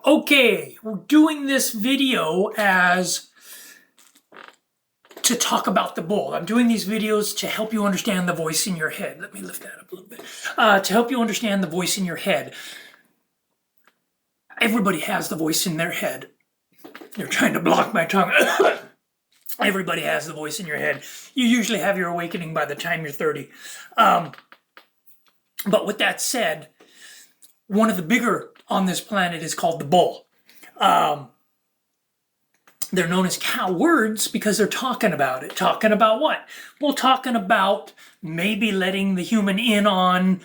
Okay, we're doing this video to talk about the bull. I'm doing these videos to help you understand the voice in your head. Let me lift that up a little bit. To help you understand the voice in your head. Everybody has the voice in their head. They're trying to block my tongue. Everybody has the voice in your head. You usually have your awakening by the time you're 30. But with that said, one of the bigger on this planet is called the bull. They're known as cow words because they're talking about it. Talking about what? Well, talking about maybe letting the human in on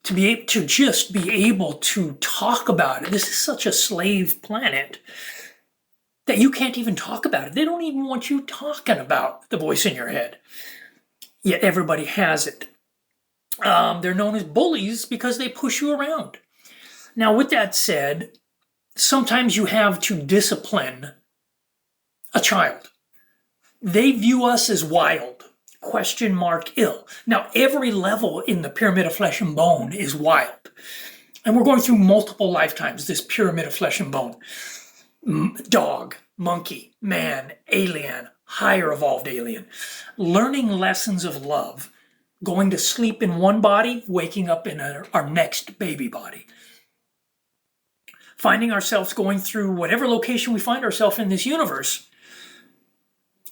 to just be able to talk about it. This is such a slave planet that you can't even talk about it. They don't even want you talking about the voice in your head. Yet everybody has it. They're known as bullies because they push you around. Now, with that said, sometimes you have to discipline a child. They view us as wild, ? Ill. Now, every level in the pyramid of flesh and bone is wild. And we're going through multiple lifetimes, this pyramid of flesh and bone. Dog, monkey, man, alien, higher evolved alien. Learning lessons of love. Going to sleep in one body, waking up in our next baby body. Finding ourselves going through whatever location we find ourselves in this universe,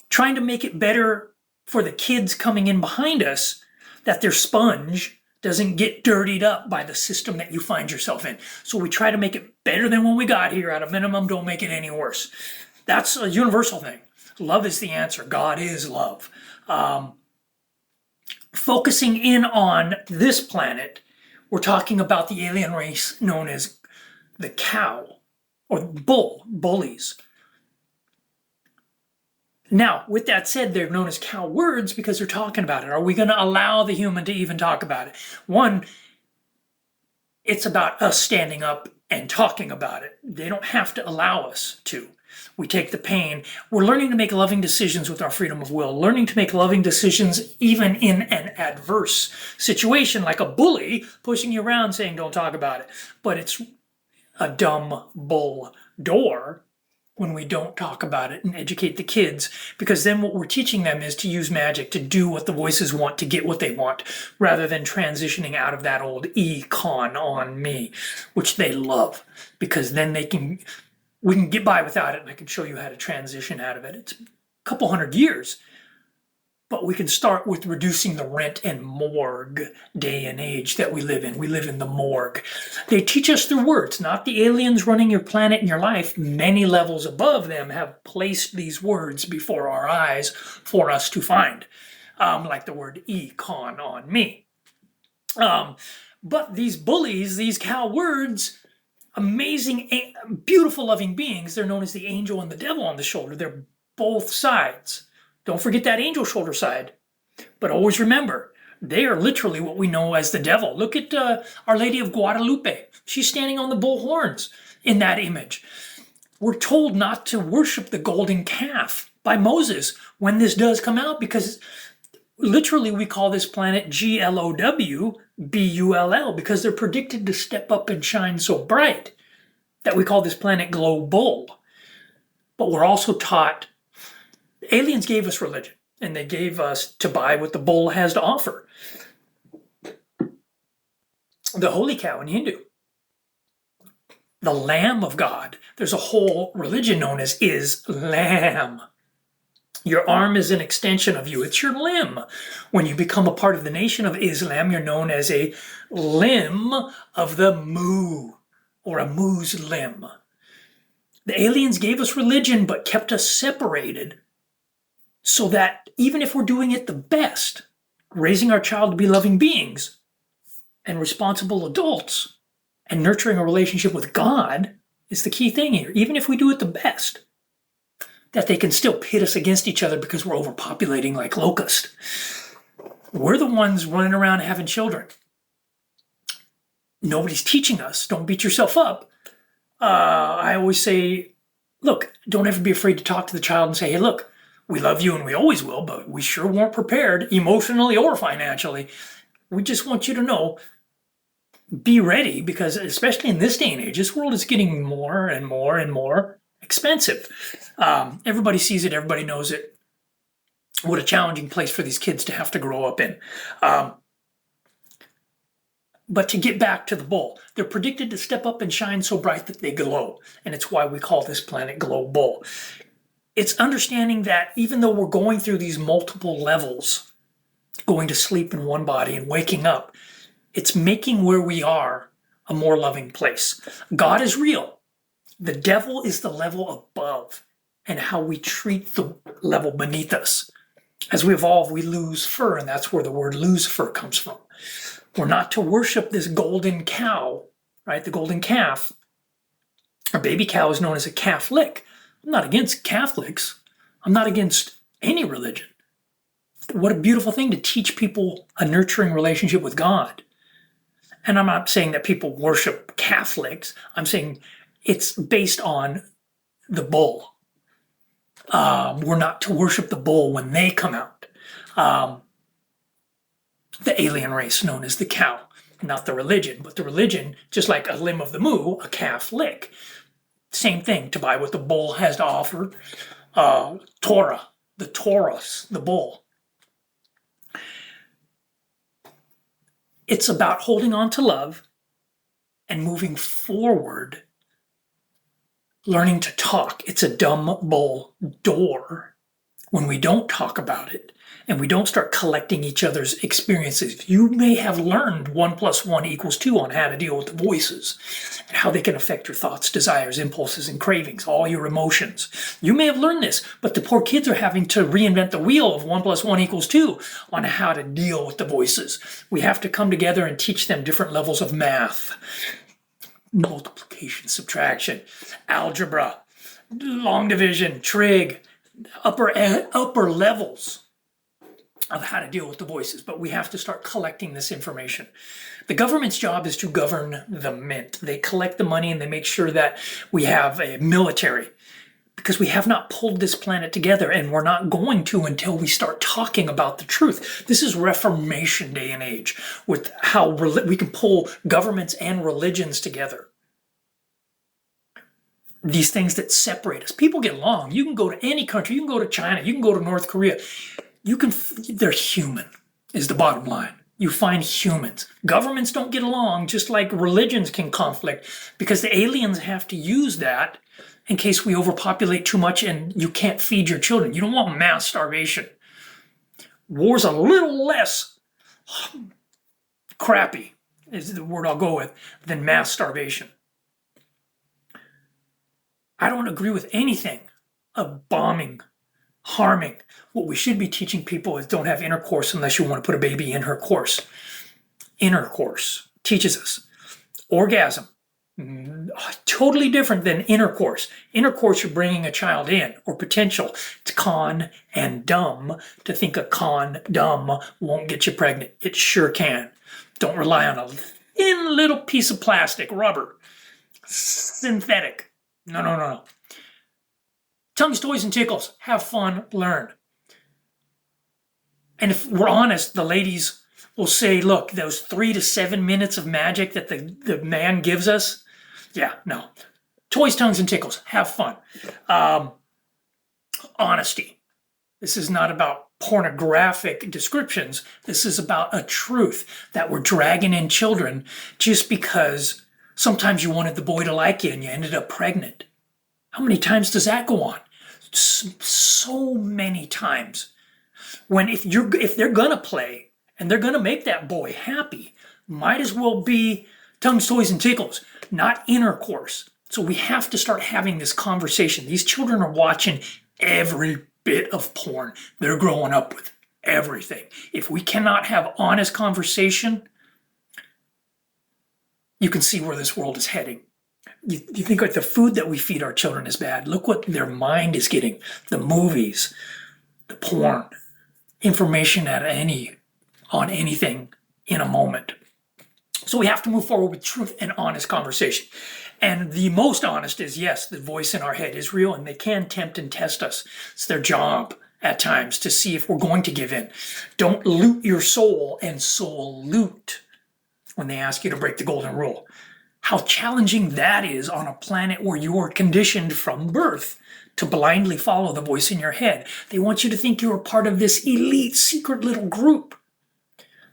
trying to make it better for the kids coming in behind us, that their sponge doesn't get dirtied up by the system that you find yourself in. So we try to make it better than when we got here. At a minimum, don't make it any worse. That's a universal thing. Love is the answer. God is love. Focusing in on this planet, we're talking about the alien race known as the cow or bullies. Now, with that said, they're known as cow words because they're talking about it. Are we going to allow the human to even talk about it? One, it's about us standing up and talking about it. They don't have to allow us to. We take the pain. We're learning to make loving decisions with our freedom of will, learning to make loving decisions even in an adverse situation, like a bully pushing you around saying, don't talk about it. But it's a dumb bull door when we don't talk about it and educate the kids, because then what we're teaching them is to use magic to do what the voices want to get what they want, rather than transitioning out of that old econ on me, which they love, because then we can get by without it, and I can show you how to transition out of it. It's a couple hundred years, but we can start with reducing the rent and morgue day and age that we live in. We live in the morgue. They teach us through words, not the aliens running your planet and your life. Many levels above them have placed these words before our eyes for us to find, like the word econ on me. But these bullies, these cow words, amazing, beautiful, loving beings, they're known as the angel and the devil on the shoulder. They're both sides. Don't forget that angel shoulder side. But always remember, they are literally what we know as the devil. Look at Our Lady of Guadalupe. She's standing on the bull horns in that image. We're told not to worship the golden calf by Moses when this does come out, because literally we call this planet GLOW-BULL, because they're predicted to step up and shine so bright that we call this planet Glow Bull. But we're also taught, aliens gave us religion, and they gave us to buy what the bull has to offer. The holy cow in Hindu, the Lamb of God. There's a whole religion known as Islam. Your arm is an extension of you. It's your limb. When you become a part of the nation of Islam, you're known as a limb of the Mu, or a Muslim. The aliens gave us religion but kept us separated, so that even if we're doing it the best, raising our child to be loving beings and responsible adults and nurturing a relationship with God is the key thing here. Even if we do it the best, that they can still pit us against each other because we're overpopulating like locusts. We're the ones running around having children. Nobody's teaching us. Don't beat yourself up. I always say, look, don't ever be afraid to talk to the child and say, hey, look, we love you and we always will, but we sure weren't prepared emotionally or financially. We just want you to know be ready, because especially in this day and age, this world is getting more and more and more expensive. Everybody sees it, everybody knows it. What a challenging place for these kids to have to grow up in. But to get back to the bull, they're predicted to step up and shine so bright that they glow. And it's why we call this planet Glow Bull. It's understanding that even though we're going through these multiple levels, going to sleep in one body and waking up, it's making where we are a more loving place. God is real. The devil is the level above, and how we treat the level beneath us. As we evolve, we lose fur, and that's where the word lose fur comes from. We're not to worship this golden cow, right? The golden calf. A baby cow is known as a Catholic. I'm not against Catholics. I'm not against any religion. What a beautiful thing to teach people a nurturing relationship with God. And I'm not saying that people worship Catholics. I'm saying it's based on the bull. We're not to worship the bull when they come out. The alien race known as the cow, not the religion, but the religion, just like a limb of the moo, a calf lick. Same thing, to buy what the bull has to offer. Torah, the Taurus, the bull. It's about holding on to love and moving forward, learning to talk. It's a dumb bull door when we don't talk about it and we don't start collecting each other's experiences. You may have learned 1 + 1 = 2 on how to deal with the voices and how they can affect your thoughts, desires, impulses, and cravings, all your emotions. You may have learned this, but the poor kids are having to reinvent the wheel of 1 + 1 = 2 on how to deal with the voices. We have to come together and teach them different levels of math. Multiplication, subtraction, algebra, long division, trig, upper levels of how to deal with the voices. But we have to start collecting this information. The government's job is to govern the mint. They collect the money and they make sure that we have a military, because we have not pulled this planet together, and we're not going to until we start talking about the truth. This is Reformation day and age, with how we can pull governments and religions together. These things that separate us. People get along. You can go to any country. You can go to China. You can go to North Korea. They're human, is the bottom line. You find humans. Governments don't get along, just like religions can conflict, because the aliens have to use that in case we overpopulate too much and you can't feed your children. You don't want mass starvation. War's a little less crappy, is the word I'll go with, than mass starvation. I don't agree with anything of bombing, harming. What we should be teaching people is don't have intercourse unless you want to put a baby in her course. Intercourse teaches us. Orgasm, totally different than intercourse. Intercourse, you're bringing a child in, or potential. It's con and dumb to think a condom won't get you pregnant. It sure can. Don't rely on a thin little piece of plastic, rubber, synthetic. No. Tongues, toys, and tickles. Have fun, learn. And if we're honest, the ladies will say, look, those 3 to 7 minutes of magic that the man gives us, yeah, no. Toys, tongues, and tickles. Have fun. Honesty. This is not about pornographic descriptions. This is about a truth that we're dragging in children just because sometimes you wanted the boy to like you and you ended up pregnant. How many times does that go on? So many times. When if they're gonna play and they're gonna make that boy happy, might as well be tongues, toys, and tickles, not intercourse. So we have to start having this conversation. These children are watching every bit of porn. They're growing up with everything. If we cannot have honest conversation, you can see where this world is heading. You think like the food that we feed our children is bad. Look what their mind is getting. The movies, the porn, information on anything in a moment. So we have to move forward with truth and honest conversation. And the most honest is, yes, the voice in our head is real and they can tempt and test us. It's their job at times to see if we're going to give in. Don't loot your soul and soul loot. when they ask you to break the golden rule. How challenging that is on a planet where you are conditioned from birth to blindly follow the voice in your head. They want you to think you're a part of this elite, secret little group.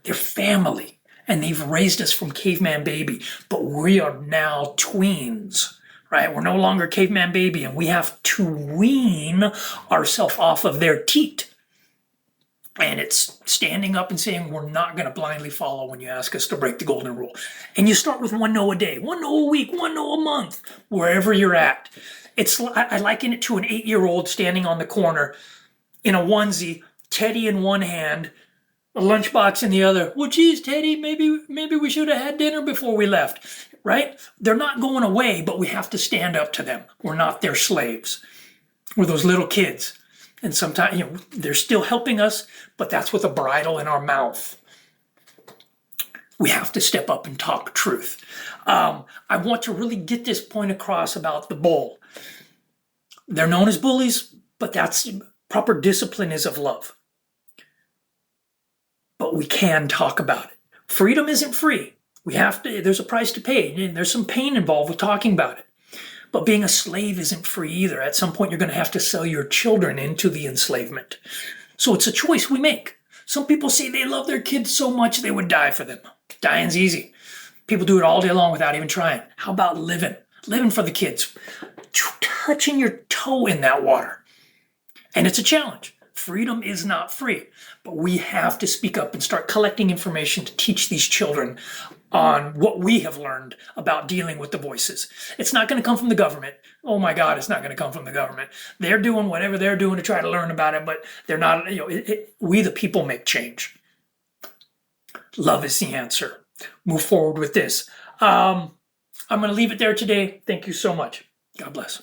They're family, and they've raised us from caveman baby, but we are now tweens, right? We're no longer caveman baby, and we have to wean ourselves off of their teat. And it's standing up and saying, we're not going to blindly follow when you ask us to break the golden rule. And you start with one no a day, one no a week, one no a month, wherever you're at. I liken it to an 8-year-old standing on the corner in a onesie, Teddy in one hand, a lunchbox in the other. Well, geez, Teddy, maybe we should have had dinner before we left, right? They're not going away, but we have to stand up to them. We're not their slaves. We're those little kids. And sometimes, they're still helping us, but that's with a bridle in our mouth. We have to step up and talk truth. I want to really get this point across about the bull. They're known as bullies, but that's proper discipline is of love. But we can talk about it. Freedom isn't free. There's a price to pay. And there's some pain involved with talking about it. But being a slave isn't free either. At some point, you're going to have to sell your children into the enslavement. So it's a choice we make. Some people say they love their kids so much they would die for them. Dying's easy. People do it all day long without even trying. How about living? Living for the kids. Touching your toe in that water. And it's a challenge. Freedom is not free. But we have to speak up and start collecting information to teach these children on what we have learned about dealing with the voices. It's not going to come from the government. Oh my God, it's not going to come from the government. They're doing whatever they're doing to try to learn about it, but they're not, we the people make change. Love is the answer. Move forward with this. I'm going to leave it there today. Thank you so much. God bless.